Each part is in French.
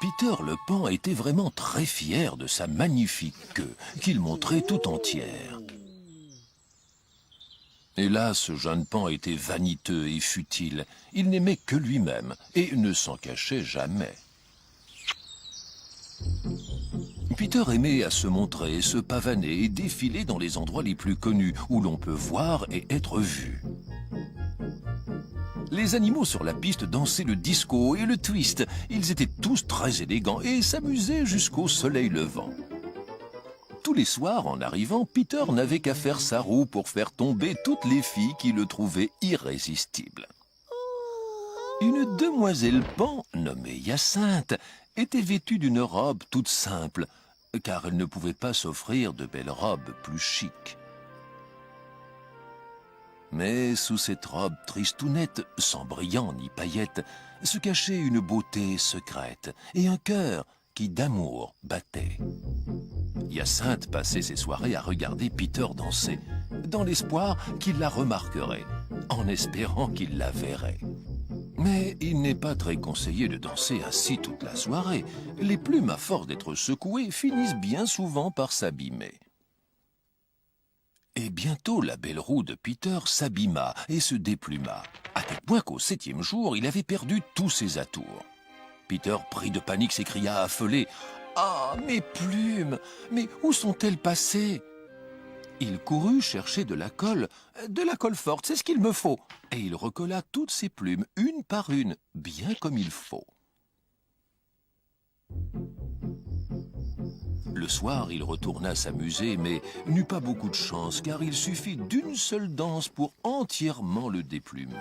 Peter le paon était vraiment très fier de sa magnifique queue, qu'il montrait tout entière. Hélas, ce jeune paon était vaniteux et futile. Il n'aimait que lui-même et ne s'en cachait jamais. Peter aimait à se montrer, se pavaner et défiler dans les endroits les plus connus où l'on peut voir et être vu. Les animaux sur la piste dansaient le disco et le twist. Ils étaient tous très élégants et s'amusaient jusqu'au soleil levant. Tous les soirs, en arrivant, Peter n'avait qu'à faire sa roue pour faire tomber toutes les filles qui le trouvaient irrésistible. Une demoiselle paon, nommée Hyacinthe, était vêtue d'une robe toute simple, car elle ne pouvait pas s'offrir de belles robes plus chics. Mais sous cette robe tristounette, sans brillant ni paillettes, se cachait une beauté secrète et un cœur qui d'amour battait. Hyacinthe passait ses soirées à regarder Peter danser, dans l'espoir qu'il la remarquerait, en espérant qu'il la verrait. Mais il n'est pas très conseillé de danser ainsi toute la soirée. Les plumes, à force d'être secouées, finissent bien souvent par s'abîmer. Et bientôt, la belle roue de Peter s'abîma et se dépluma, à tel point qu'au 7e jour, il avait perdu tous ses atours. Peter, pris de panique, s'écria affolé « Ah, mes plumes! Mais où sont-elles passées ?» Il courut chercher de la colle forte, c'est ce qu'il me faut. Et il recolla toutes ses plumes, une par une, bien comme il faut. Le soir, il retourna s'amuser, mais n'eut pas beaucoup de chance, car il suffit d'une seule danse pour entièrement le déplumer.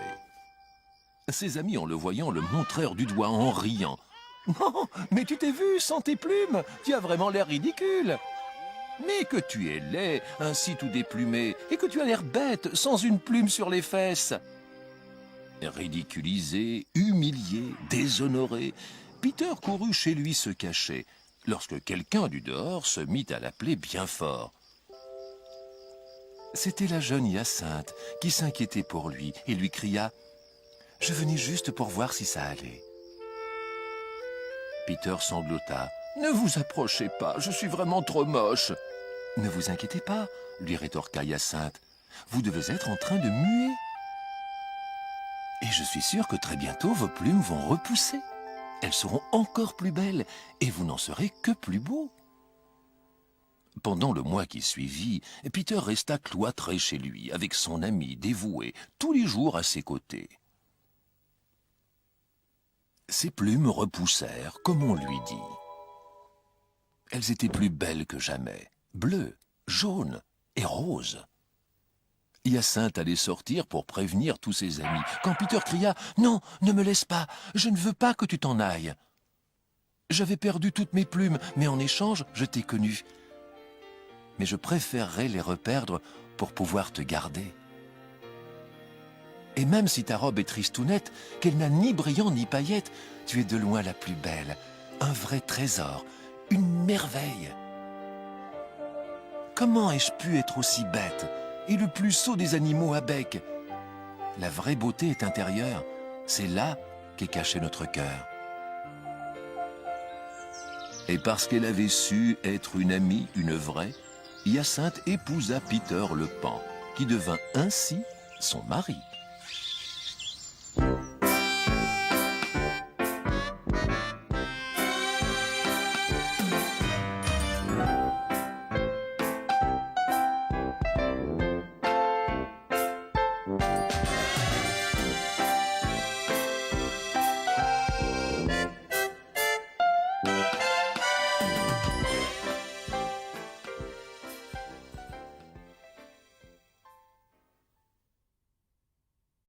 Ses amis, en le voyant, le montrèrent du doigt en riant. « Non, mais tu t'es vu sans tes plumes, tu as vraiment l'air ridicule !» Mais que tu es laid, ainsi tout déplumé, et que tu as l'air bête, sans une plume sur les fesses. Ridiculisé, humilié, déshonoré, Peter courut chez lui se cacher, lorsque quelqu'un du dehors se mit à l'appeler bien fort. C'était la jeune Hyacinthe qui s'inquiétait pour lui et lui cria « Je venais juste pour voir si ça allait. » Peter sanglota. « Ne vous approchez pas, je suis vraiment trop moche. »« Ne vous inquiétez pas, » lui rétorqua Hyacinthe. « Vous devez être en train de muer. Et je suis sûr que très bientôt vos plumes vont repousser. Elles seront encore plus belles et vous n'en serez que plus beau. » Pendant le mois qui suivit, Peter resta cloîtré chez lui avec son ami dévoué, tous les jours à ses côtés. Ses plumes repoussèrent, comme on lui dit. Elles étaient plus belles que jamais, bleues, jaunes et roses. Hyacinthe allait sortir pour prévenir tous ses amis, quand Peter cria « Non, ne me laisse pas, je ne veux pas que tu t'en ailles. J'avais perdu toutes mes plumes, mais en échange, je t'ai connu. Mais je préférerais les reperdre pour pouvoir te garder. Et même si ta robe est tristounette, qu'elle n'a ni brillant ni paillettes, tu es de loin la plus belle, un vrai trésor, une merveille. Comment ai-je pu être aussi bête et le plus sot des animaux à bec? La vraie beauté est intérieure, c'est là qu'est caché notre cœur. » Et parce qu'elle avait su être une amie, une vraie, Hyacinthe épousa Peter le paon, qui devint ainsi son mari.